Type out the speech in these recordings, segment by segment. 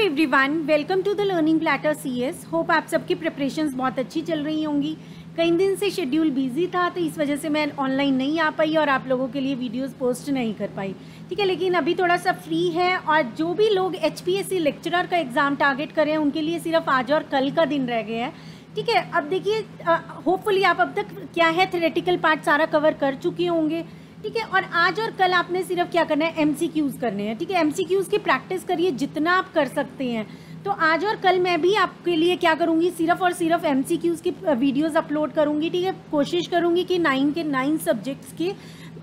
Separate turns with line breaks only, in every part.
Everyone, welcome to the learning platter CS. Hope आप सबकी preparations बहुत अच्छी चल रही होंगी। कई दिन से शेड्यूल बिजी था तो इस वजह से मैं ऑनलाइन नहीं आ पाई और आप लोगों के लिए वीडियोस पोस्ट नहीं कर पाई, ठीक है। लेकिन अभी थोड़ा सा फ्री है और जो भी लोग एचपीएससी लेक्चरर का एग्ज़ाम टारगेट करें उनके लिए सिर्फ आज और कल का दिन रह गया है, ठीक है। अब देखिए, होपफुली आप अब तक क्या है थ्योरेटिकल पार्ट सारा कवर कर चुके होंगे, ठीक है। और आज और कल आपने सिर्फ क्या करना है, एमसीक्यूज़ करने हैं, ठीक है। एमसीक्यूज़ की प्रैक्टिस करिए जितना आप कर सकते हैं। तो आज और कल मैं भी आपके लिए क्या करूँगी, सिर्फ और सिर्फ एमसीक्यूज़ की वीडियोस अपलोड करूँगी, ठीक है। कोशिश करूँगी कि 9 के 9 सब्जेक्ट्स के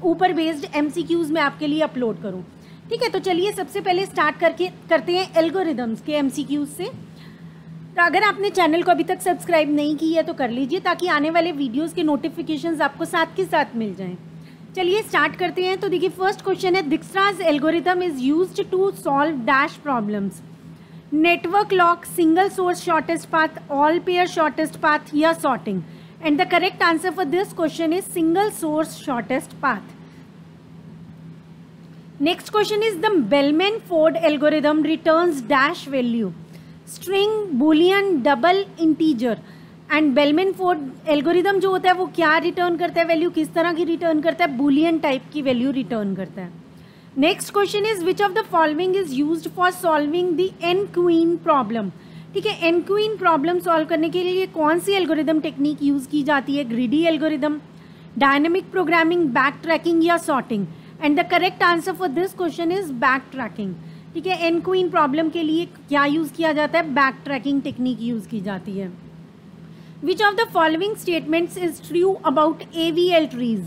ऊपर बेस्ड एमसीक्यूज़ मैं आपके लिए अपलोड करूँ, ठीक है। तो चलिए सबसे पहले स्टार्ट करते हैं एल्गोरिदम्स के एमसीक्यूज़ से। तो अगर आपने चैनल को अभी तक सब्सक्राइब नहीं की है तो कर लीजिए ताकि आने वाले वीडियोज़ के नोटिफिकेशंस आपको साथ के साथ मिल जाएँ। चलिए स्टार्ट करते हैं। तो देखिए फर्स्ट क्वेश्चन है, Dijkstra's algorithm is used to solve dash problems, network lock, single source shortest path, all pair shortest path या sorting. And the correct answer for this question is single source shortest path. Next question is the Bellman Ford algorithm returns dash value, string, Boolean, double, integer. And Bellman Ford algorithm जो होता है वो क्या return करता है value, किस तरह की रिटर्न करता है, बूलियन टाइप की वैल्यू रिटर्न करता है। Next question is which of the following is used for solving the N queen problem, ठीक है। एन क्वीन प्रॉब्लम सॉल्व करने के लिए कौन सी एल्गोरिदम टेक्निक यूज की जाती है, greedy algorithm, dynamic programming, backtracking या sorting. And the correct answer for this question is back tracking, ठीक है। एन क्वीन प्रॉब्लम के लिए क्या यूज किया जाता है, बैक ट्रैकिंग टेक्निक यूज की जाती है। Which of the following statements is true about AVL trees?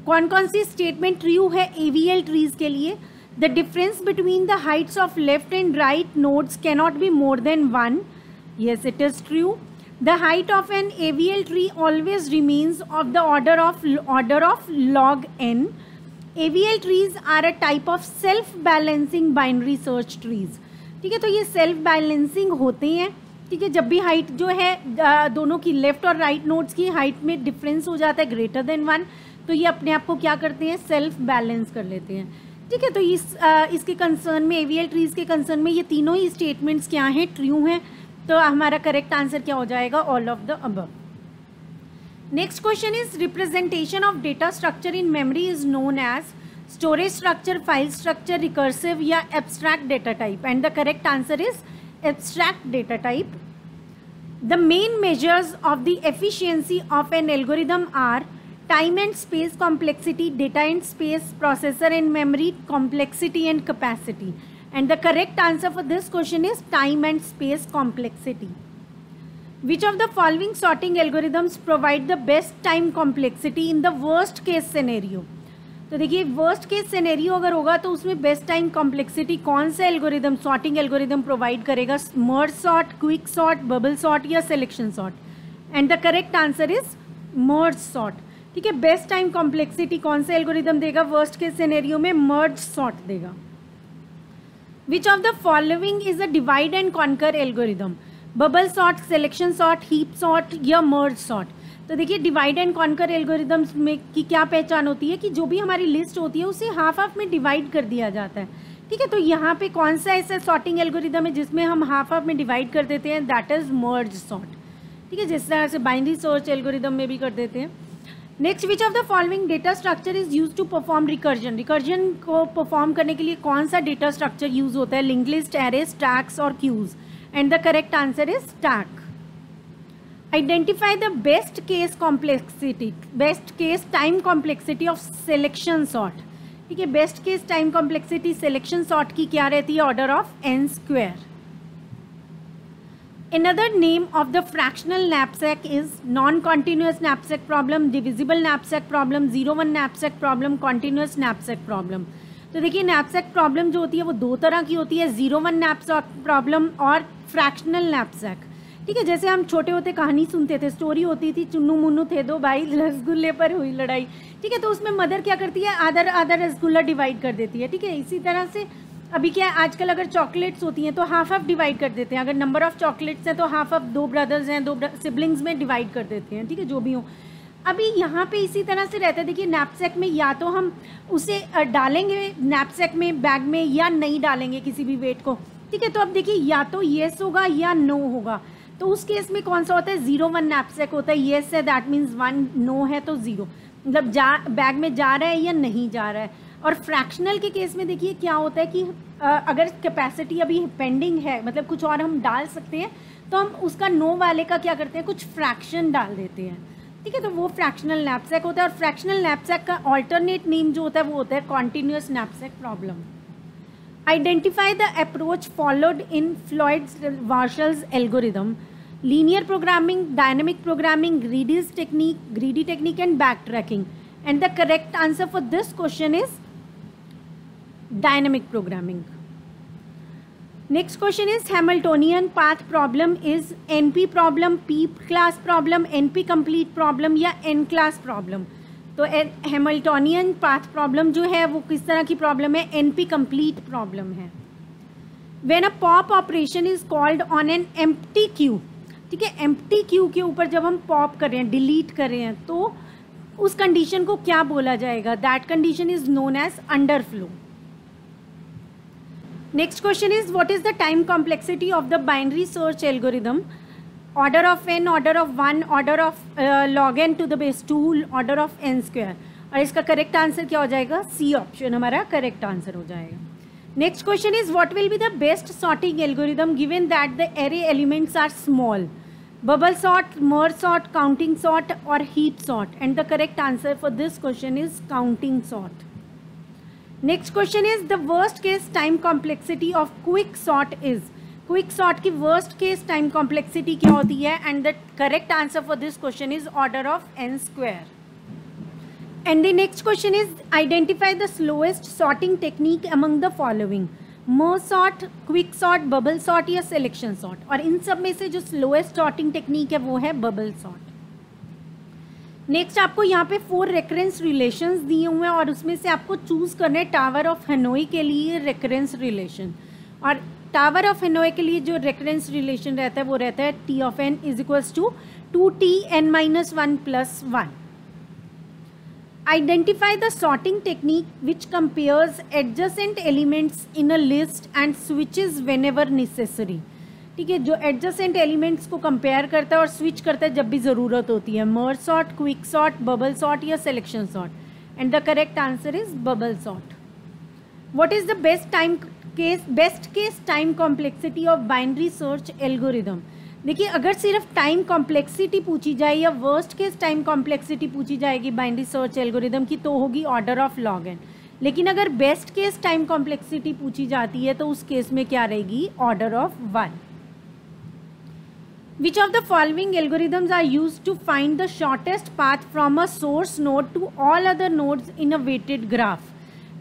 कौन कौन सी statement true है AVL trees के लिए? The difference between the heights of left and right nodes cannot be more than 1. Yes, it is true. The height of an AVL tree always remains of the order of log n. AVL trees are a type of self-balancing binary search trees. ठीक है, तो ये self balancing होते हैं, ठीक है। जब भी हाइट जो है दोनों की लेफ्ट और राइट नोड्स की हाइट में डिफरेंस हो जाता है ग्रेटर देन 1, तो ये अपने आप को क्या करते हैं, सेल्फ बैलेंस कर लेते हैं, ठीक है। तो इसके कंसर्न में, एवीएल ट्रीज के कंसर्न में ये तीनों ही स्टेटमेंट्स क्या हैं, ट्रू हैं। तो हमारा करेक्ट आंसर क्या हो जाएगा, all of the above. Next question is representation of data structure in memory is known as storage structure, file structure, recursive या abstract data type. And the correct answer is abstract data type. The main measures of the efficiency of an algorithm are time and space complexity, data and space, processor and memory complexity and capacity. And the correct answer for this question is time and space complexity. Which of the following sorting algorithms provide the best time complexity in the worst case scenario? तो देखिए worst case scenario अगर होगा तो उसमें best time complexity कौन सा algorithm, sorting algorithm provide करेगा, merge sort, quick sort, bubble sort या selection sort. And the correct answer is merge sort, ठीक है। बेस्ट टाइम कॉम्प्लेक्सिटी कौन सा एल्गोरिदम देगा वर्स्ट केस सिनेरियो में, मर्ज सॉर्ट देगा। विच of the following is a divide and conquer algorithm, bubble sort, selection sort, heap sort या merge sort. तो देखिए डिवाइड एंड कॉन्कर एल्गोरिदम्स में की क्या पहचान होती है कि जो भी हमारी लिस्ट होती है उसे हाफ हाफ में डिवाइड कर दिया जाता है, ठीक है। तो यहाँ पे कौन सा ऐसा सॉर्टिंग एल्गोरिदम है जिसमें हम हाफ हाफ में डिवाइड कर देते हैं, दैट इज मर्ज सॉर्ट, ठीक है। जिस तरह से बाइनरी सर्च एल्गोरिदम में भी कर देते हैं। Next, which of the following data structure is use to perform recursion, recursion को परफॉर्म करने के लिए कौन सा डेटा स्ट्रक्चर यूज होता है, लिंक लिस्ट, एरे, स्टैक्स और queues. And the correct answer is stack. Identify the best case complexity, best case time complexity of selection sort, ठीक है। Best case time complexity selection sort की क्या रहती है, order of n square. Another name of the fractional knapsack is non-continuous knapsack problem, divisible knapsack problem, 0-1 knapsack problem, continuous knapsack problem। तो देखिए knapsack problem जो होती है वो दो तरह की होती है, 0-1 knapsack problem और fractional knapsack, ठीक है। जैसे हम छोटे होते कहानी सुनते थे, स्टोरी होती थी, चुन्नू मुन्नू थे दो भाई, रसगुल्ले पर हुई लड़ाई, ठीक है। तो उसमें मदर क्या करती है, आधा रसगुल्ला डिवाइड कर देती है, ठीक है। इसी तरह से अभी क्या है, आजकल अगर चॉकलेट्स होती हैं तो हाफ हाफ डिवाइड कर देते हैं, अगर नंबर ऑफ चॉकलेट्स हैं तो हाफ हाफ, दो ब्रदर्स हैं, दो सिबलिंग्स में डिवाइड कर देते हैं, ठीक है, जो भी हो। अभी यहाँ पे इसी तरह से रहता है, देखिए नैपसैक में या तो हम उसे डालेंगे नैपसैक में, बैग में, या नहीं डालेंगे किसी भी वेट को, ठीक है, तो अब देखिए या तो येस होगा या नो होगा, तो उस केस में कौन सा होता है, 0 1 नैपसैक होता है, येस है दैट मीन्स 1, नो है तो 0, मतलब बैग में जा रहा है या नहीं जा रहा है। और फ्रैक्शनल के केस में देखिए क्या होता है कि अगर कैपेसिटी अभी पेंडिंग है, मतलब कुछ और हम डाल सकते हैं, तो हम उसका नो वाले का क्या करते हैं, कुछ फ्रैक्शन डाल देते हैं। ठीक है, तो वो फ्रैक्शनल नैपसैक होता है। और फ्रैक्शनल नैपसैक का ऑल्टरनेट नेम जो होता है वो होता है continuous knapsack problem. Identify the approach followed in Floyd Warshall's algorithm, linear programming, dynamic programming, greedy technique and backtracking, and the correct answer for this question is dynamic programming. Next question is Hamiltonian path problem is NP problem, P class problem, NP complete problem या N class problem। तो Hamiltonian path problem जो है वो किस तरह की problem है, NP complete problem है। When a pop operation is called on an empty queue, ठीक है, एम्प्टी क्यू के ऊपर जब हम पॉप कर रहे हैं, डिलीट कर रहे हैं, तो उस कंडीशन को क्या बोला जाएगा, that condition is known as underflow. Next question is what is the time complexity of the binary search algorithm, order of n, order of 1, order of log n to the base 2, order of n square. और इसका correct answer क्या हो जाएगा, C option हमारा correct answer हो जाएगा। Next question is what will be the best sorting algorithm given that the array elements are small? Bubble sort, merge sort, counting sort or heap sort? And the correct answer for this question is counting sort. Next question is the worst case time complexity of quick sort is? Quick sort की worst case time complexity क्या होती है? And the correct answer for this question is order of n square. And the next question is identify the slowest sorting technique among the following: merge sort, quick sort, bubble sort या selection sort। और इन सब में से जो slowest sorting technique है वो है bubble sort। Next आपको यहाँ पे 4 रेकरेंस रिलेशंस दिए हुए हैं और उसमें से आपको चूज करना है टावर ऑफ हेनोई के लिए रेकरेंस रिलेशन। और टावर ऑफ हेनोई के लिए जो रेकरेंस रिलेशन रहता है वो रहता है T of N is equals to 2t(n-1 + 1)। Identify the sorting technique which compares adjacent elements in a list and switches whenever necessary। ठीक है, जो adjacent elements को compare करता है और switch करता है जब भी ज़रूरत होती है। merge sort, quick sort, bubble sort या selection sort। and the correct answer is bubble sort। what is the best case time complexity of binary search algorithm? देखिए अगर सिर्फ टाइम कॉम्प्लेक्सिटी पूछी जाए या वर्स्ट केस टाइम कॉम्प्लेक्सिटी पूछी जाएगी binary search algorithm की तो होगी ऑर्डर ऑफ log n। लेकिन अगर बेस्ट केस टाइम कॉम्प्लेक्सिटी पूछी जाती है तो उस केस में क्या रहेगी, order of 1। Which of the following algorithms are used to find the shortest path from a source node to all other nodes in a weighted graph?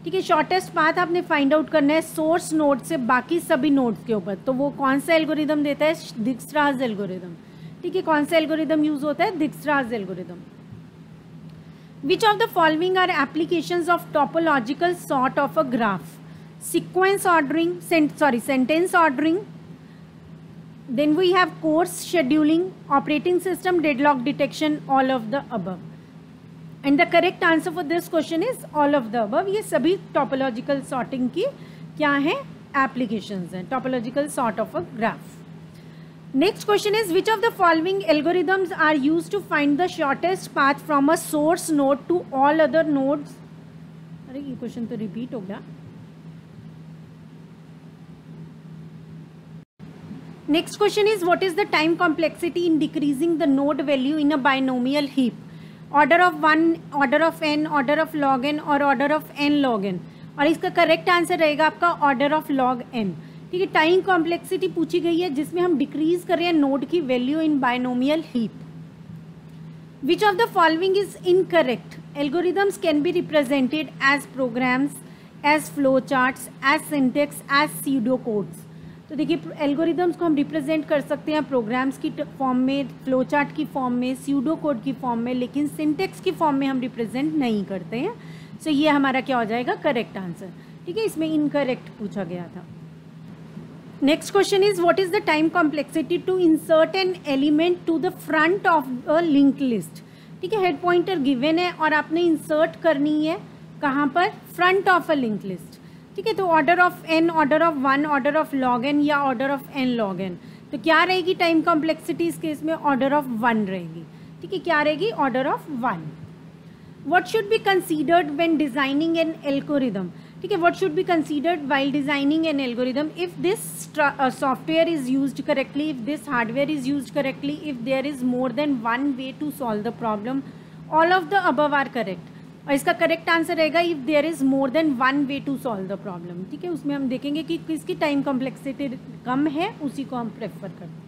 ठीक है, शॉर्टेस्ट पाथ आपने फाइंड आउट करना है source node से बाकी सभी nodes के ऊपर, तो वो कौन सा एल्गोरिदम देता है, दिक्स्ट्रास एल्गोरिदम। ठीक है, कौन सा एल्गोरिदम यूज होता है, Dijkstra's algorithm. Which of the following are applications of topological sort of a graph? Sequence ordering, sentence ordering, then we have course scheduling, operating system, deadlock detection, all of the above. And the correct answer for this question is all of the above. ये सभी topological sorting की क्या है, applications हैं, topological sort of a graph. Next question is which of the following algorithms are used to find the shortest path from a source node to all other nodes? अरे ये question तो repeat हो गया। Next question is what is the time complexity in decreasing the node value in a binomial heap? Order of 1, order of n, order of log n और order of n log n। और इसका correct answer रहेगा आपका order of log n। ठीक है, time complexity पूछी गई है जिसमें हम डिक्रीज कर रहे हैं नोड की value in binomial heap. Which of the following is incorrect? Algorithms can be represented as programs, as flow charts, as syntax, as pseudo codes. तो देखिए एल्गोरिदम्स को हम रिप्रेजेंट कर सकते हैं प्रोग्राम्स की फॉर्म में, फ्लो चार्ट की फॉर्म में, स्यूडो कोड की फॉर्म में, लेकिन सिंटेक्स की फॉर्म में हम रिप्रेजेंट नहीं करते हैं। सो ये हमारा क्या हो जाएगा, करेक्ट आंसर। ठीक है, इसमें इनकरेक्ट पूछा गया था। Next question is what is the time complexity to insert an element to the front of a link list? ठीक है, हेड पॉइंटर गिवन है और आपने इंसर्ट करनी है कहाँ पर, front of a link list. ठीक है, तो order of n, order of 1, order of log n या order of n log n, तो क्या रहेगी टाइम कॉम्प्लेक्सिटी इस केस में? ऑर्डर ऑफ 1 रहेगी। ठीक है, क्या रहेगी? Order of 1। What should be considered when designing N algorithm? ठीक है, what should be considered while designing N algorithm? If this software is used correctly, if this hardware is used correctly, if there is more than one way to solve the problem, all of the above are correct. और इसका correct answer रहेगा if there is more than one way to solve the problem. ठीक है, उसमें हम देखेंगे कि किसकी टाइम कॉम्प्लेक्सिटी कम है, उसी को हम प्रेफर करते हैं।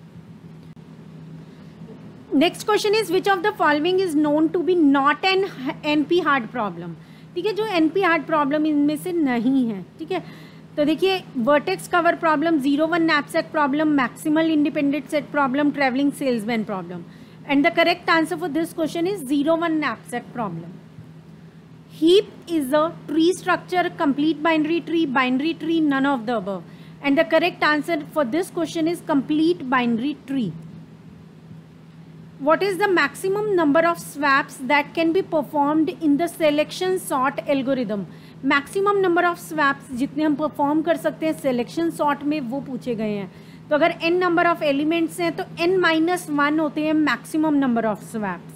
Next question is which of the following is known to be not an NP hard problem? ठीक है, जो एनपी हार्ड प्रॉब्लम इनमें से नहीं है। ठीक है, तो देखिए vertex cover problem, 0-1 knapsack problem, maximal independent set problem, travelling salesman problem, and the correct answer for this question is 0-1 knapsack problem. Heap is a tree structure, complete binary tree, none of the above. And the correct answer for this question is complete binary tree. What is the maximum number of swaps that can be performed in the selection sort algorithm? Maximum number of swaps जितने हम perform कर सकते हैं selection sort में, वो पूछे गए हैं। तो अगर n number of elements हैं तो n-1 होते हैं maximum number of swaps.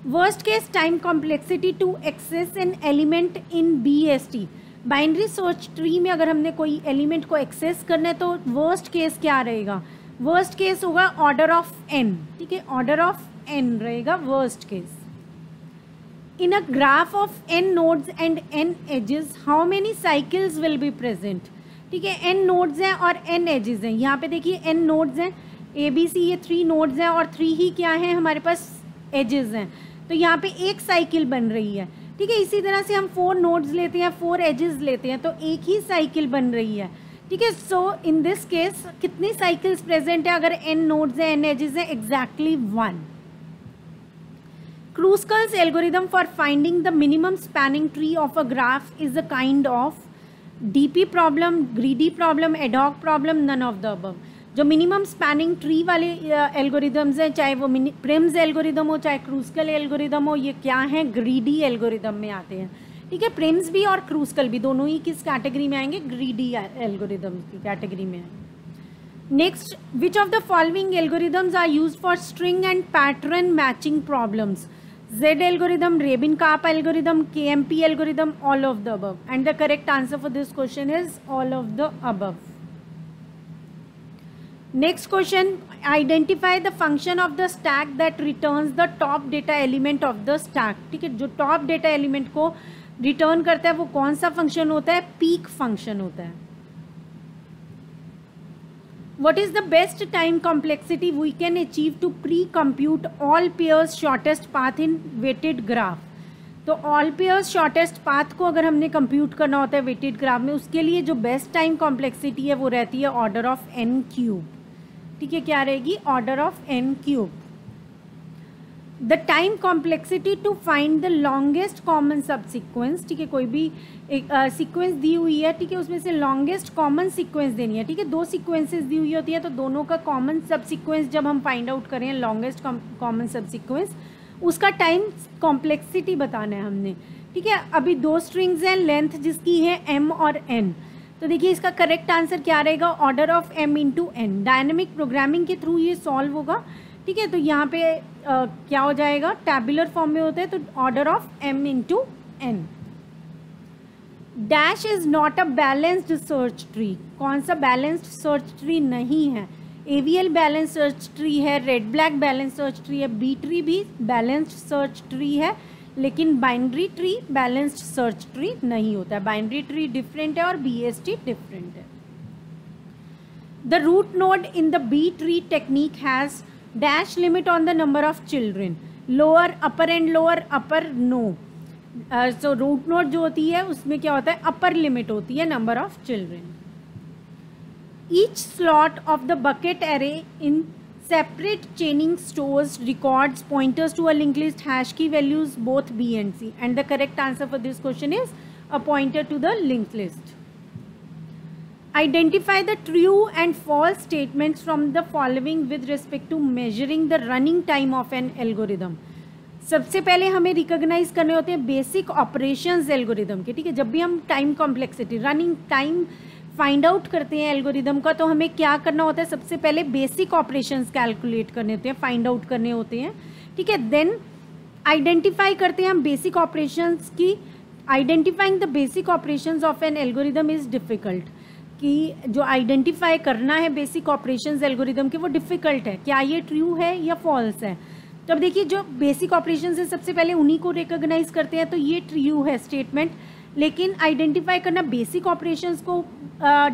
Worst case time complexity to access an element in BST, binary search tree में अगर हमने कोई एलिमेंट को एक्सेस करना है तो वर्स्ट केस क्या रहेगा? वर्स्ट केस होगा ऑर्डर ऑफ n। ठीक है, ऑर्डर ऑफ n रहेगा worst case. In a graph of n nodes and n edges how many cycles will be present? ठीक है, n नोड्स हैं और n एजेस हैं। यहाँ पे देखिए n नोड्स हैं, ABC ये 3 नोड्स हैं और 3 ही क्या है हमारे पास? एजेस हैं। तो यहाँ पे एक साइकिल बन रही है। ठीक है, इसी तरह से हम 4 नोड्स लेते हैं, 4 एजेस लेते हैं, तो एक ही साइकिल बन रही है। ठीक है, सो इन दिस केस कितनी साइकिल्स प्रेजेंट है? अगर n नोड्स हैं, n एजेस हैं, exactly 1। Kruskal's algorithm for finding the minimum spanning tree of a graph is a kind of DP problem, greedy problem, ad hoc problem, none of the above. जो minimum spanning tree वाले algorithms हैं, चाहे वो Prim's algorithm हो चाहे क्रूस्कल algorithm हो, ये क्या है? ग्रीडी एल्गोरिदम में आते हैं। ठीक है, प्रिम्स भी और क्रूस्कल भी दोनों ही किस कैटेगरी में आएंगे? ग्रीडी एल्गोरिदम की कैटेगरी में आएंगे। Next, which of the following algorithms are used for string and pattern matching problems? Z algorithm, Rabin-Karp algorithm, KMP algorithm, all of the above. And the correct answer for this question is all of the above. Next question, identify the function of the stack that returns the top data element of the stack. ठीक है, जो top data element को return करता है वो कौन सा function होता है? peak function होता है। What is the best time complexity we can achieve to pre-compute all pairs shortest path in weighted graph? तो all pairs shortest path को अगर हमने compute करना होता है weighted graph में, उसके लिए जो best time complexity है वो रहती है order of n cube। ठीक है, क्या रहेगी? order of n cube। The time complexity to find the longest common subsequence, ठीक है, कोई भी एक सीक्वेंस दी हुई है, ठीक है, उसमें से लॉन्गेस्ट कॉमन सीक्वेंस देनी है। ठीक है, 2 सीक्वेंसेस दी हुई होती है, तो दोनों का कॉमन सब सीक्वेंस जब हम फाइंड आउट करें लॉन्गेस्ट कॉमन सब सीक्वेंस, उसका टाइम कॉम्प्लेक्सिटी बताना है हमने। ठीक है, अभी 2 स्ट्रिंग्स हैं, लेंथ जिसकी है m और n, तो देखिए इसका करेक्ट आंसर क्या रहेगा? Order of m into n। Dynamic programming के थ्रू ये सॉल्व होगा। ठीक है, तो यहाँ पे क्या हो जाएगा? टैबुलर फॉर्म में होता है, तो order of m into n। Dash is not a balanced search tree. कौन सा बैलेंस्ड सर्च ट्री नहीं है? AVL बैलेंस सर्च ट्री है, red black balance search tree है, बी ट्री भी बैलेंस्ड सर्च ट्री है, लेकिन binary tree balanced search tree नहीं होता है। बाइनरी ट्री डिफरेंट है और BST डिफरेंट है। The root node in the B tree technique has dash limit on the number of children, lower, upper and lower, upper no. So root node जो होती है उसमें क्या होता है? अपर लिमिट होती है number of children. Each slot of the bucket array in separate chaining stores records pointers to a link list hash key values both B and C, and the correct answer for this question is a pointer to the link list. Identify the true and false statements from the following with respect to measuring the running time of an algorithm. सबसे पहले हमें recognise करने होते हैं basic operations algorithm के, ठीक है। जब भी हम time complexity running time find out करते हैं एल्गोरिदम का, तो हमें क्या करना होता है, सबसे पहले बेसिक ऑपरेशंस कैलकुलेट करने होते हैं, फाइंड आउट करने होते हैं, ठीक है। देन आइडेंटिफाई करते हैं हम बेसिक ऑपरेशंस की। Identifying the basic operations of an algorithm is difficult, कि जो आइडेंटिफाई करना है बेसिक ऑपरेशंस एल्गोरिदम के वो डिफ़िकल्ट है, क्या ये ट्रू है या फॉल्स है। तो अब देखिए जो बेसिक ऑपरेशंस है सबसे पहले उन्हीं को रिकॉग्नाइज करते हैं, तो ये ट्रू है स्टेटमेंट, लेकिन आइडेंटिफाई करना बेसिक ऑपरेशंस को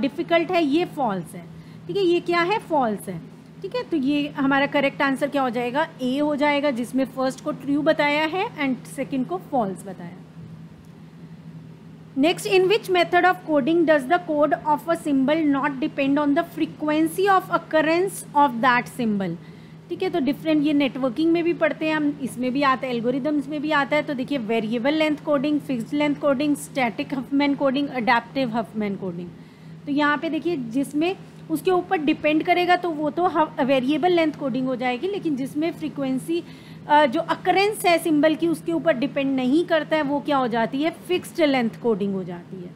डिफ़िकल्ट है, ये फॉल्स है, ठीक है। ये क्या है, फॉल्स है, ठीक है। तो ये हमारा करेक्ट आंसर क्या हो जाएगा, ए हो जाएगा, जिसमें फर्स्ट को ट्रू बताया है एंड सेकंड को फॉल्स बताया। Next, in which method of coding does the code of a symbol not depend on the frequency of occurrence of that symbol, ठीक है। तो डिफरेंट, ये नेटवर्किंग में भी पढ़ते हैं हम, इसमें भी आता है, एल्गोरिदम्स में भी आता है। तो देखिए variable length coding, fixed length coding, static Huffman coding, adaptive Huffman coding. तो यहाँ पे देखिए जिसमें उसके ऊपर डिपेंड करेगा तो वो तो वेरिएबल लेंथ कोडिंग हो जाएगी, लेकिन जिसमें फ्रीक्वेंसी जो अकरेंस है सिंबल की उसके ऊपर डिपेंड नहीं करता है, वो क्या हो जाती है, फिक्स्ड लेंथ कोडिंग हो जाती है।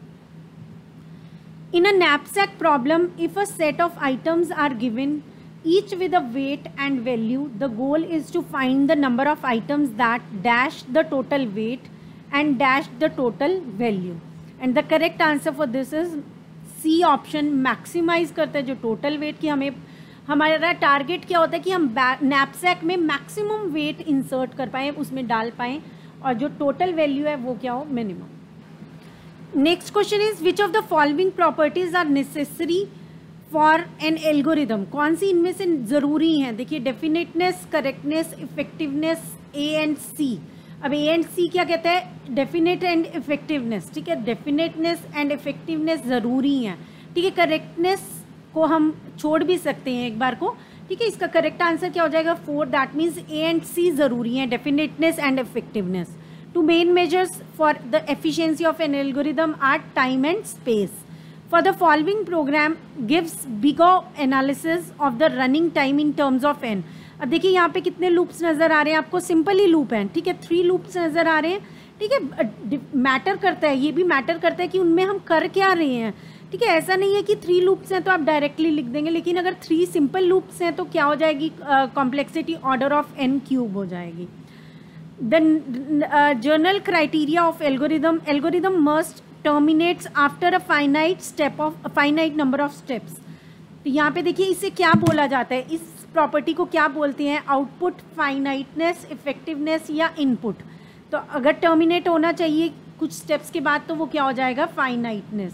In a knapsack problem, if a set of items are given each with a weight and value, the goal is to find the number of items that dash the total weight and dash the total value, and the correct answer for this is C option, maximize करता है जो total weight की। हमें हमारा target क्या होता है कि हम नैपसैक में मैक्सिमम वेट इंसर्ट कर पाएँ, उसमें डाल पाएँ, और जो टोटल वैल्यू है वो क्या हो, minimum. Next question is which of the following properties are necessary for an algorithm, कौन सी इनमें से ज़रूरी हैं। देखिए definiteness, correctness, effectiveness, A and C. अब ए एंड सी क्या कहता है, डेफिनेट एंड इफेक्टिवनेस, ठीक है। डेफिनेटनेस एंड इफेक्टिवनेस ज़रूरी हैं, ठीक है। करेक्टनेस को हम छोड़ भी सकते हैं एक बार को, ठीक है। इसका करेक्ट आंसर क्या हो जाएगा, 4, that means A and C ज़रूरी हैं, definiteness and effectiveness. Two main measures for the efficiency of an algorithm are time and space. For the following program gives bigger analysis of the running time in terms of n। अब देखिए यहाँ पे कितने loops नज़र आ रहे हैं आपको, simple ही loop हैं, ठीक है। 3 लूप्स नज़र आ रहे हैं, ठीक है। मैटर करता है, ये भी मैटर करता है कि उनमें हम कर क्या रहे हैं, ठीक है। ऐसा नहीं है कि 3 लूप्स हैं तो आप डायरेक्टली लिख देंगे, लेकिन अगर 3 सिंपल लूप्स हैं तो क्या हो जाएगी, कॉम्प्लेक्सिटी ऑर्डर ऑफ n³ हो जाएगी। The general criteria of algorithm, algorithm must terminates after a finite number of steps। तो यहाँ पे देखिए इसे क्या बोला जाता है, इस प्रॉपर्टी को क्या बोलते हैं, आउटपुट, फाइनाइटनेस, इफेक्टिवनेस या इनपुट। तो अगर टर्मिनेट होना चाहिए कुछ स्टेप्स के बाद तो वो क्या हो जाएगा, फाइनाइटनेस,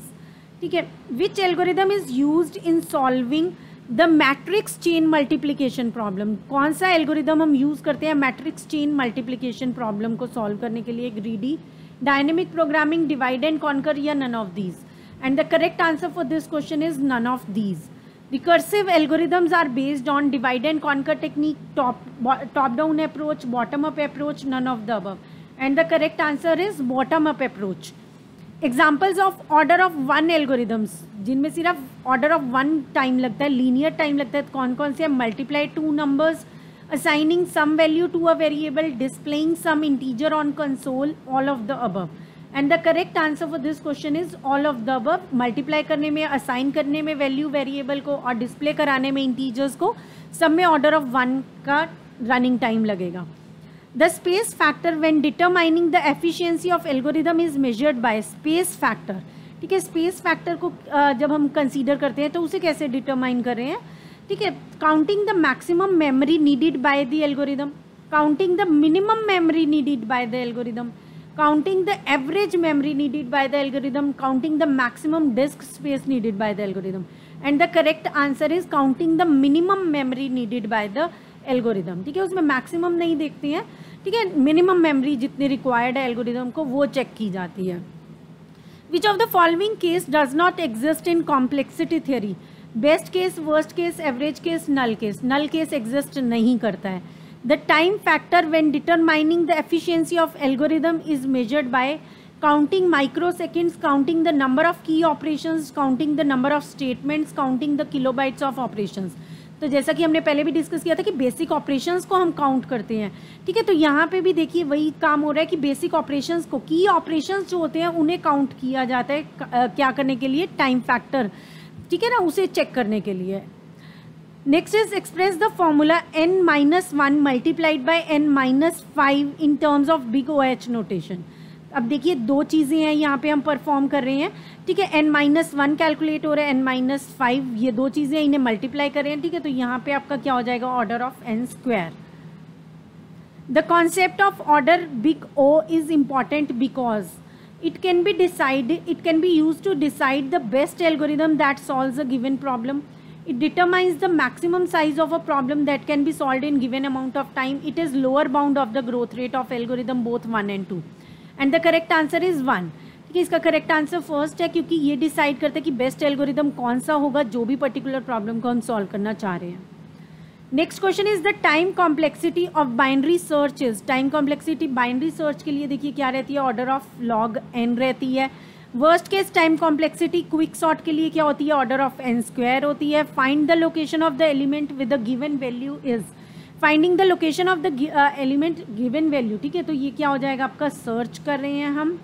ठीक है। Which algorithm is used in solving the matrix chain multiplication problem, कौन सा एल्गोरिदम हम यूज़ करते हैं मैट्रिक्स चेन मल्टीप्लिकेशन प्रॉब्लम को सॉल्व करने के लिए, greedy, dynamic programming, divide and conquer, या none of these। and the correct answer for this question is none of these। recursive algorithms are based on divide and conquer technique, top down approach, bottom up approach, none of the above, and the correct answer is bottom up approach। examples of order of one algorithms, जिनमें सिर्फ order of one time लगता है, linear time लगता है, कौन कौन से, multiply 2 numbers, assigning some value to a variable, displaying some integer on console, all of the above। and the correct answer for this question is all of the above। multiply करने में, assign करने में value variable को, और display कराने में integers को, सब में order of 1 का running time लगेगा। the space factor when determining the efficiency of algorithm is measured by space factor, ठीक है। space factor को जब हम consider करते हैं तो उसे कैसे determine कर रहे हैं, ठीक है। Counting the maximum memory needed by the algorithm, counting the minimum memory needed by the algorithm, counting the average memory needed by the algorithm, counting the maximum disc space needed by the algorithm. And the correct answer is counting the minimum memory needed by the algorithm, ठीक है। उसमें maximum नहीं देखते हैं, ठीक है, minimum memory जितनी required है एल्गोरिदम को वो चेक की जाती है। Which of the following case does not exist in complexity theory, best case, worst case, average case, null case. Null case exist नहीं करता है। The time factor when determining the efficiency of algorithm is measured by counting microseconds, counting the number of key operations, counting the number of statements, counting the kilobytes of operations. तो जैसा कि हमने पहले भी discuss किया था कि basic operations को हम काउंट करते हैं, ठीक है। तो यहाँ पे भी देखिए वही काम हो रहा है कि बेसिक ऑपरेशंस को, की ऑपरेशंस जो होते हैं उन्हें काउंट किया जाता है, क्या करने के लिए, टाइम फैक्टर, ठीक है ना, उसे चेक करने के लिए। Next is express the formula n-1 multiplied by n-5 in terms of big OH notation. अब देखिए दो चीज़ें हैं यहाँ पे हम परफॉर्म कर रहे हैं, ठीक है। n-1 कैलकुलेट हो रहा है, n-5, ये दो चीज़ें इन्हें मल्टीप्लाई कर रहे हैं, ठीक है। तो यहाँ पे आपका क्या हो जाएगा, order of n square. The concept of order big O is important because it can be used to decide the best algorithm that solves a given problem. It determines the maximum size of a problem that can be solved in given amount of time. It is lower bound of the growth rate of algorithm both 1 and 2. And the correct answer is 1. ठीक है, इसका correct answer first है क्योंकि ये decide करता है कि best algorithm कौन सा होगा जो भी पर्टिकुलर प्रॉब्लम को हम सॉल्व करना चाह रहे हैं। Next question is the time complexity of binary search is. Time complexity binary search के लिए देखिए क्या रहती है, ऑर्डर ऑफ लॉग n रहती है। Worst case time complexity quick sort के लिए क्या होती है, ऑर्डर ऑफ n स्क्वायर होती है। Find the location of the element with the given value is, finding the location of the element given value, ठीक है। तो ये क्या हो जाएगा आपका, सर्च कर रहे हैं हम।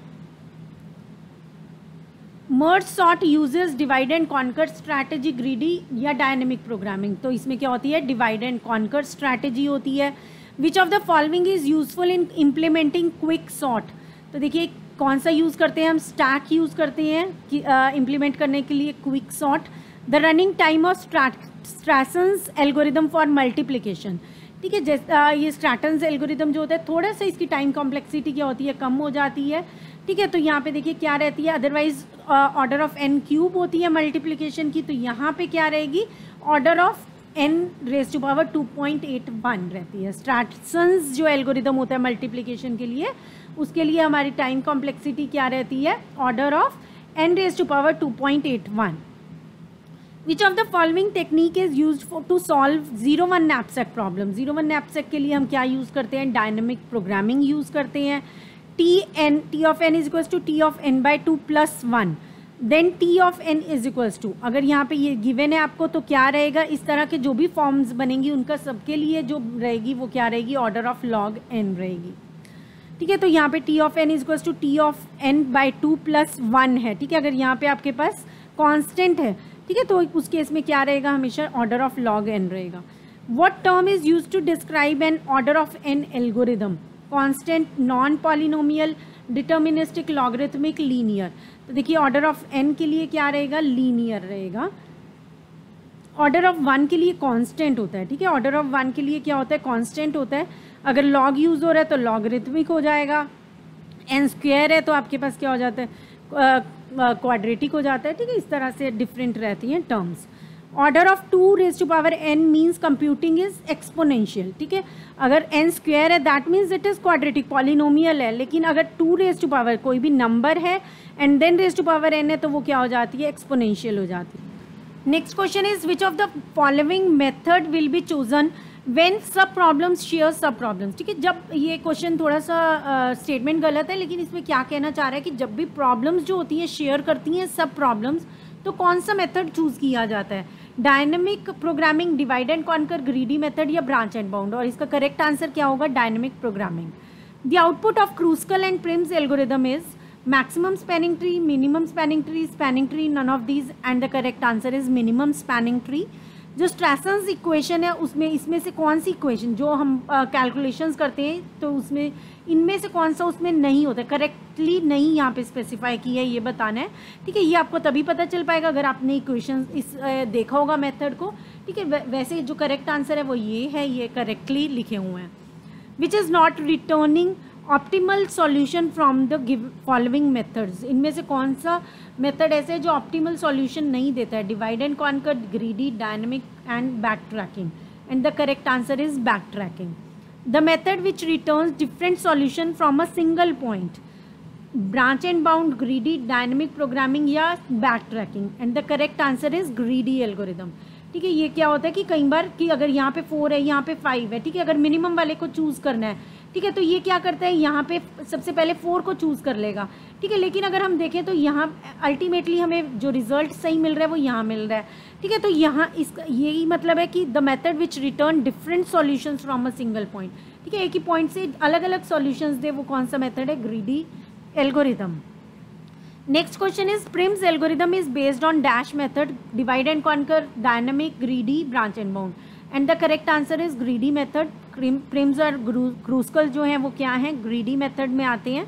Merge sort uses divide and conquer strategy, greedy या डायनेमिक प्रोग्रामिंग। तो इसमें क्या होती है, डिवाइड एंड कॉन्कर स्ट्रैटेजी होती है। Which of the following is useful in implementing quick sort. तो देखिए कौन सा यूज़ करते हैं हम, स्टैक यूज़ करते हैं कि इम्प्लीमेंट करने के लिए quick sort. The running time of Strassen's algorithm for multiplication, ठीक है। जैसे ये स्ट्रैटन्स एल्गोरिदम जो होता है थोड़ा सा इसकी टाइम कॉम्प्लेक्सिटी क्या होती है, कम हो जाती है, ठीक है। तो यहाँ पे देखिए क्या रहती है, otherwise order of n cube होती है मल्टीप्लिकेशन की, तो यहाँ पे क्या रहेगी, order of n raise to power 2.81 रहती है। स्ट्रैटसन्स जो एल्गोरिदम होता है मल्टीप्लिकेशन के लिए, उसके लिए हमारी टाइम कॉम्प्लेक्सिटी क्या रहती है, order of n raise to power 2.81। Which of the following technique is use to solve 0-1 knapsack problem. 0-1 knapsack के लिए हम क्या यूज़ करते हैं, डायनेमिक प्रोग्रामिंग यूज़ करते हैं। t of n is equals to t of n by 2 plus 1, then t of n is equals to, अगर यहाँ पे ये गिवन है आपको तो क्या रहेगा, इस तरह के जो भी फॉर्म्स बनेंगी उनका सबके लिए जो रहेगी वो क्या रहेगी, ऑर्डर ऑफ लॉग n रहेगी, ठीक है। तो यहाँ पे t of n is equals to t of n by 2 plus 1 है, ठीक है। अगर यहाँ पे आपके पास कांस्टेंट है, ठीक है, तो उस केस में क्या रहेगा, हमेशा ऑर्डर ऑफ लॉग n रहेगा। What term is use to describe an order of n algorithm, constant, non polynomial, deterministic, logarithmic, linear. तो देखिए ऑर्डर ऑफ n के लिए क्या रहेगा, लीनियर रहेगा। ऑर्डर ऑफ 1 के लिए कांस्टेंट होता है, ठीक है। ऑर्डर ऑफ 1 के लिए क्या होता है, कांस्टेंट होता है। अगर लॉग यूज हो रहा है तो लॉगरिथमिक हो जाएगा। n स्क्वायर है तो आपके पास क्या हो जाता है, क्वाड्रेटिक हो जाता है, ठीक है। इस तरह से डिफरेंट रहती हैं terms. Order of 2 raise to power n means computing is exponential, ठीक है। अगर n स्क्वायर है that means it is quadratic, polynomial है। लेकिन अगर 2 रेज टू पावर कोई भी नंबर है and then raise to power n है तो वो क्या हो जाती है, एक्सपोनेंशियल हो जाती है। Next question is which of the following method will be chosen when सब प्रॉब्लम्स शेयर सब प्रॉब्लम्स, ठीक है। जब ये क्वेश्चन थोड़ा सा स्टेटमेंट गलत है, लेकिन इसमें क्या कहना चाह रहा है कि जब भी प्रॉब्लम्स जो होती हैं शेयर करती हैं सब प्रॉब्लम्स, तो कौन सा मेथड चूज़ किया जाता है, dynamic programming, divide and conquer, greedy method या ब्रांच एंड बाउंड। और इसका करेक्ट आंसर क्या होगा, dynamic programming. The output of Kruskal and Prim's algorithm is maximum spanning tree, minimum spanning tree, none of these, and the correct answer is minimum spanning tree. जो Strassen's equation है उसमें इसमें से कौन सी equation जो हम कैलकुलेशंस करते हैं तो उसमें इनमें से कौन सा उसमें नहीं होता, करेक्टली नहीं यहाँ पे स्पेसिफाई की है, ये बताना है, ठीक है। ये आपको तभी पता चल पाएगा अगर आपने इक्वेशन इस देखा होगा मेथड को, ठीक है। वैसे जो करेक्ट आंसर है वो ये है, ये करेक्टली लिखे हुए हैं। Which is not returning optimal solution from the following methods. इनमें से कौन सा मेथड ऐसे है जो ऑप्टिमल सॉल्यूशन नहीं देता है, divide and conquer, greedy, dynamic and back tracking. And the correct answer is back tracking. The method which returns different solution from a single point, branch and bound, greedy, dynamic programming या back tracking. And the correct answer is greedy algorithm, ठीक है। ये क्या होता है कि कई बार कि अगर यहाँ पे 4 है, यहाँ पे 5 है, ठीक है। अगर मिनिमम वाले को चूज़ करना है, ठीक है, तो ये क्या करता है, यहाँ पे सबसे पहले 4 को चूज़ कर लेगा, ठीक है। लेकिन अगर हम देखें तो यहाँ अल्टीमेटली हमें जो रिजल्ट सही मिल रहा है वो यहाँ मिल रहा है, ठीक है। तो यहाँ इसका यही मतलब है कि the method which return different solutions from a single point, ठीक है, एक ही पॉइंट से अलग अलग सॉल्यूशंस दे, वो कौन सा मेथड है, greedy algorithm. Next question is Prim's algorithm is based on dash method, divide and conquer, dynamic, greedy, branch and bound, and the correct answer is greedy method. Prim's और क्रूस्कल जो हैं वो क्या हैं, ग्रीडी मेथड में आते हैं।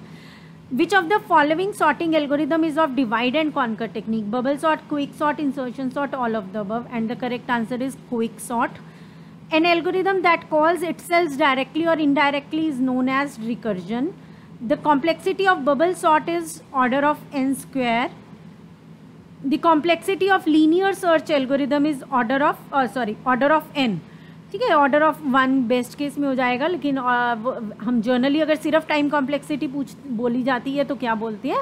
विच of the following sorting algorithm is of divide and conquer technique, bubble sort, quick sort, insertion sort, all of the above, and the correct answer is quick sort. An algorithm that calls itself directly or indirectly is known as recursion. The complexity of bubble sort is order of n square. The complexity of linear search algorithm is order of n. ठीक है, order of 1 best case में हो जाएगा, लेकिन हम generally अगर सिर्फ time complexity बोली जाती है तो क्या बोलते हैं,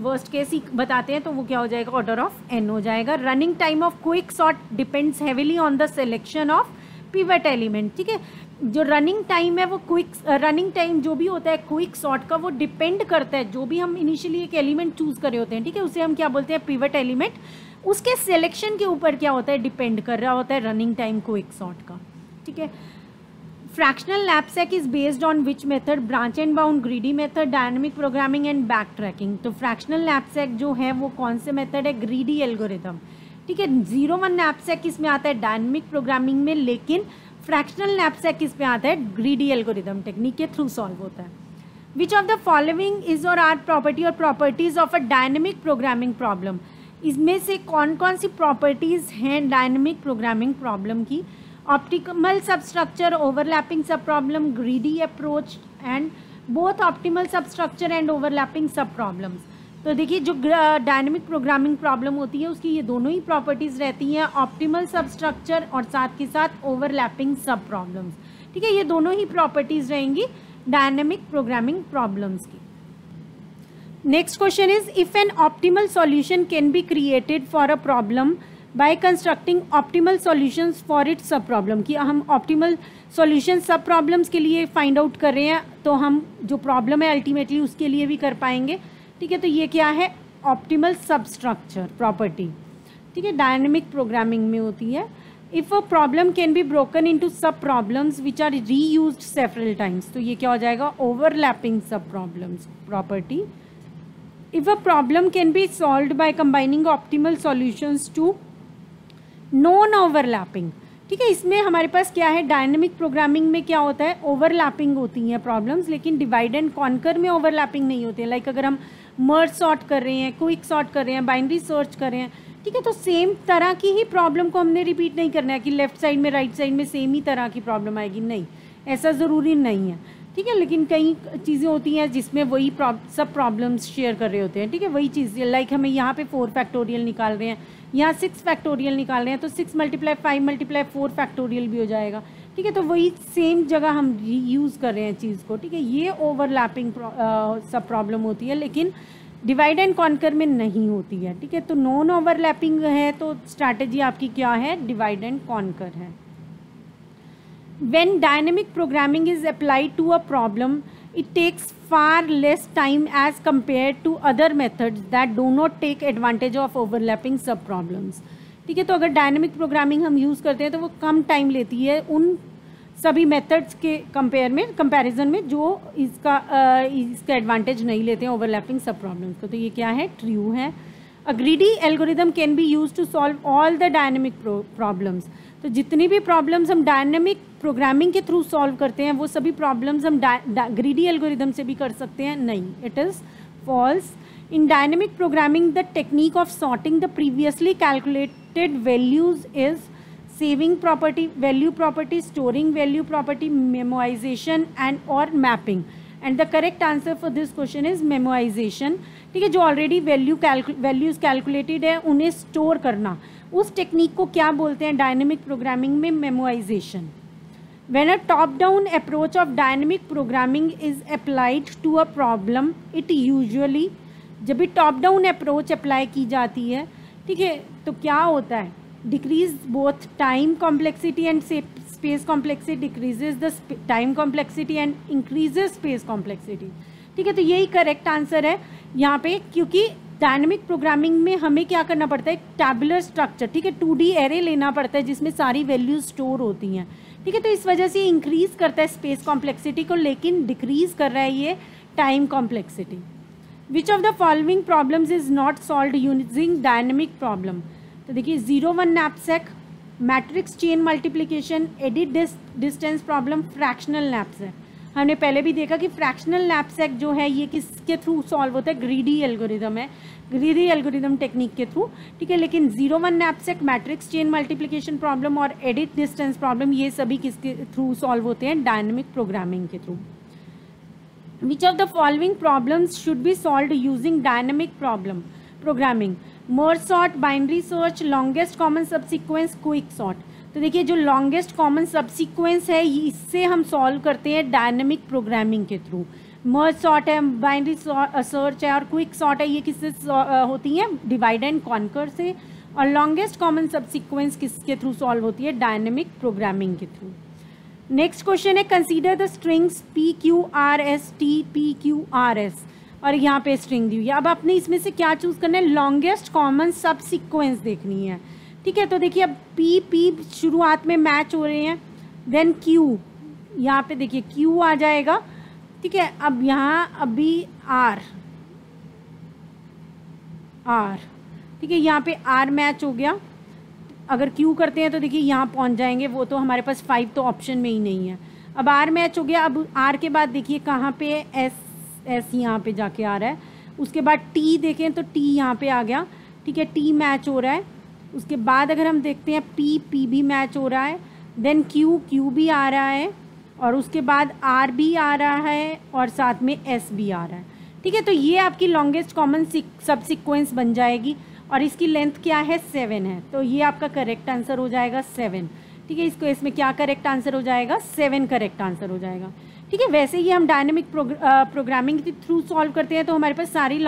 वर्स्ट केस ही बताते हैं, तो वो क्या हो जाएगा, ऑर्डर ऑफ n हो जाएगा। Running time of quick sort depends heavily on the selection of pivot element, ठीक है। जो रनिंग टाइम है वो रनिंग टाइम जो भी होता है क्विक सॉर्ट का, वो डिपेंड करता है, जो भी हम इनिशियली एक एलिमेंट चूज कर रहे होते हैं, ठीक है, उसे हम क्या बोलते हैं, पिवट एलिमेंट, उसके सिलेक्शन के ऊपर क्या होता है, डिपेंड कर रहा होता है रनिंग टाइम क्विक सॉर्ट का, ठीक है। Fractional knapsack is based on which method, branch and bound, greedy method, dynamic programming and back trekking. तो फ्रैक्शनल नैपसैक जो है वो कौन से मेथड है, ग्रीडी एल्गोरिदम, ठीक है। 0-1 नैपसैक किस में आता है, डायनामिक प्रोग्रामिंग में, लेकिन फ्रैक्शनल नैपसैक किस में आता है, ग्रीडी एल्गोरिदम टेक्निक के थ्रू सॉल्व होता है। Which of the following is और आर प्रॉपर्टी और properties of a dynamic programming problem, इसमें से कौन कौन सी प्रॉपर्टीज हैं डायनामिक प्रोग्रामिंग प्रॉब्लम की, ऑप्टिमल सबस्ट्रक्चर, ओवरलैपिंग सब problem, greedy approach, and both optimal substructure and overlapping sub problems. तो देखिए जो डायनेमिक प्रोग्रामिंग प्रॉब्लम होती है उसकी ये दोनों ही प्रॉपर्टीज़ रहती हैं, ऑप्टिमल सबस्ट्रक्चर और साथ के साथ ओवरलैपिंग सब प्रॉब्लम्स, ठीक है, ये दोनों ही प्रॉपर्टीज़ रहेंगी डायनेमिक प्रोग्रामिंग प्रॉब्लम्स की। Next question is if an optimal solution can be created for a problem by constructing optimal solutions for its sub problem, कि हम ऑप्टिमल सॉल्यूशन सब प्रॉब्लम्स के लिए फाइंड आउट कर रहे हैं, तो हम जो प्रॉब्लम है अल्टीमेटली उसके लिए भी कर पाएंगे, ठीक है। तो ये क्या है, ऑप्टिमल सबस्ट्रक्चर प्रॉपर्टी, ठीक है, डायनेमिक प्रोग्रामिंग में होती है। If a problem can be broken into sub problems which are reused several times, तो ये क्या हो जाएगा, overlapping sub problems property. If a problem can be solved by combining optimal solutions to non overlapping, ठीक है, इसमें हमारे पास क्या है, डायनेमिक प्रोग्रामिंग में क्या होता है, ओवरलैपिंग होती हैं प्रॉब्लम्स, लेकिन डिवाइड एंड कॉन्कर में ओवरलैपिंग नहीं होती है। लाइक अगर हम मर्ज सॉर्ट कर रहे हैं, क्विक सॉर्ट कर रहे हैं, बाइनरी सर्च कर रहे हैं, ठीक है, तो सेम तरह की ही प्रॉब्लम को हमने रिपीट नहीं करना है कि लेफ्ट साइड में राइट साइड में सेम ही तरह की प्रॉब्लम आएगी, नहीं, ऐसा ज़रूरी नहीं है, ठीक है। लेकिन कई चीज़ें होती हैं जिसमें वही सब प्रॉब्लम्स शेयर कर रहे होते हैं, ठीक है, वही चीज़, लाइक हमें यहाँ पे 4 फैक्टोरियल निकाल रहे हैं, यहाँ 6 फैक्टोरियल निकाल रहे हैं, तो 6 × 5 × 4 फैक्टोरियल भी हो जाएगा, ठीक है। तो वही सेम जगह हम यूज़ कर रहे हैं चीज़ को, ठीक है, ये ओवरलैपिंग सब प्रॉब्लम होती है, लेकिन डिवाइड एंड कॉन्कर में नहीं होती है, ठीक है। तो नॉन ओवरलैपिंग है तो स्ट्रैटेजी आपकी क्या है, डिवाइड एंड कॉन्कर है। When dynamic programming is applied to a problem, it takes far less time as compared to other methods that do not take advantage of overlapping sub problems, ठीक है। तो अगर dynamic programming हम use करते हैं तो वो कम टाइम लेती है उन सभी मेथड्स के कंपैरिजन में जो इसका एडवांटेज नहीं लेते हैं ओवरलैपिंग सब प्रॉब्लम्स को। तो ये क्या है, ट्रू है। A greedy algorithm can be use to solve all the dynamic problems, तो जितनी भी प्रॉब्लम्स हम डायनेमिक प्रोग्रामिंग के थ्रू सॉल्व करते हैं वो सभी प्रॉब्लम्स हम ग्रीडी एल्गोरिदम से भी कर सकते हैं, नहीं, it is false. In dynamic programming the technique of sorting the previously calculated values is saving property, value property, storing value property, memorization and और mapping, and the correct answer for this question is memorization, ठीक है। जो already values calculated है उन्हें store करना, उस technique को क्या बोलते हैं डायनेमिक प्रोग्रामिंग में, memorisation. When a top-down approach of dynamic programming is applied to a problem, it usually, जब भी टॉप डाउन अप्रोच अप्लाई की जाती है, ठीक है, तो क्या होता है, decrease both time complexity and space complexity, decreases the time complexity and increases space complexity, ठीक ठीक है, तो यही करेक्ट आंसर है यहाँ पे, क्योंकि डायनेमिक प्रोग्रामिंग में हमें क्या करना पड़ता है, टैबुलर स्ट्रक्चर, ठीक है, 2D एरे लेना पड़ता है जिसमें सारी वैल्यूज स्टोर होती हैं, ठीक है, तो इस वजह से इंक्रीज करता है स्पेस कॉम्प्लेक्सिटी को, लेकिन डिक्रीज कर रहा है ये time complexity. Which of the following problems is not solved using dynamic problem? तो देखिए 0-1 knapsack, matrix chain multiplication, edit distance problem, fractional knapsack. हमने पहले भी देखा कि फ्रैक्शनल नैपसैक जो है ये किसके थ्रू सॉल्व होता है, ग्रीडी एल्गोरिदम है, ग्रीडी एल्गोरिदम टेक्निक के थ्रू, ठीक है, लेकिन 0-1 knapsack, matrix chain multiplication problem और एडिट डिस्टेंस प्रॉब्लम ये सभी किसके थ्रू सॉल्व होते हैं, डायनेमिक प्रोग्रामिंग के through. Which of the following problems should be solved using dynamic programming? Merge sort, binary search, longest common subsequence, quick sort. तो देखिए जो लॉन्गेस्ट कॉमन सबसीक्वेंस है इससे हम सॉल्व करते हैं डायनेमिक प्रोग्रामिंग के थ्रू। मर्ज सॉर्ट है, बाइनरी सर्च है और क्विक सॉर्ट है, ये किससे होती हैं, डिवाइड एंड कॉन्कर से। और लॉन्गेस्ट कॉमन सबसीक्वेंस किसके थ्रू सॉल्व होती है, डायनेमिक प्रोग्रामिंग के थ्रू। नेक्स्ट क्वेश्चन है, consider the strings PQRS T PQRS, और यहाँ पे स्ट्रिंग दी हुई है। अब आपने इसमें से क्या चूज करना है, लॉन्गेस्ट कॉमन सबसीक्वेंस देखनी है, ठीक है, तो देखिए अब P शुरुआत में मैच हो रहे हैं, देन Q, यहाँ पे देखिए Q आ जाएगा, ठीक है, अब यहाँ अभी R, ठीक है, यहाँ पे R मैच हो गया। अगर Q करते हैं तो देखिए यहाँ पहुँच जाएंगे, वो तो हमारे पास 5 तो ऑप्शन में ही नहीं है। अब R मैच हो गया, अब R के बाद देखिए कहाँ पे S यहाँ पे जाके आ रहा है, उसके बाद T देखें तो T यहाँ पे आ गया, ठीक है, T मैच हो रहा है। उसके बाद अगर हम देखते हैं P भी मैच हो रहा है, देन Q भी आ रहा है, और उसके बाद R भी आ रहा है, और साथ में S भी आ रहा है, ठीक है, तो ये आपकी लॉन्गेस्ट कॉमन सबसीक्वेंस बन जाएगी, और इसकी लेंथ क्या है, 7 है, तो ये आपका करेक्ट आंसर हो जाएगा 7, ठीक है, इसमें क्या करेक्ट आंसर हो जाएगा, 7 करेक्ट आंसर हो जाएगा, ठीक है। वैसे ही हम डायनेमिक प्रोग्रामिंग के थ्रू सॉल्व करते हैं तो हमारे पास सारी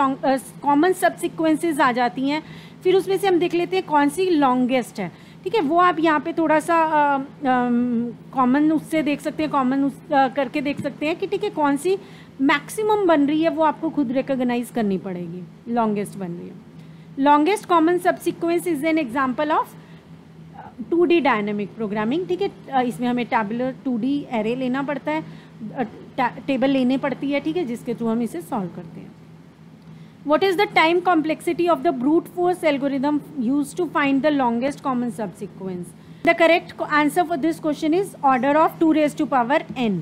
कॉमन सबसीक्वेंसेस आ जाती हैं, फिर उसमें से हम देख लेते हैं कौन सी लॉन्गेस्ट है, ठीक है, वो आप यहाँ पे थोड़ा सा कॉमन उससे देख सकते हैं, कॉमन करके देख सकते हैं कि ठीक है कौन सी मैक्सिमम बन रही है, वो आपको खुद रिकॉग्नाइज करनी पड़ेगी, लॉन्गेस्ट बन रही है। Longest common subsequence is an example of 2D dynamic programming, ठीक है, इसमें हमें टैबुलर 2D एरे लेना पड़ता है, टेबल लेनी पड़ती है, ठीक है, जिसके थ्रू हम इसे सॉल्व करते हैं। What is the time complexity of the brute force algorithm used to find the longest common subsequence? The correct answer for this question is order of 2 raised to power n.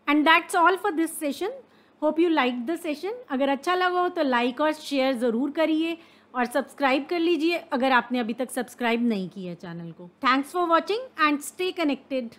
And that's all for this session. Hope you liked the session. अगर अच्छा लगा हो तो like और share ज़रूर करिए और subscribe कर लीजिए अगर आपने अभी तक सब्सक्राइब नहीं किया चैनल को। Thanks for watching and stay connected.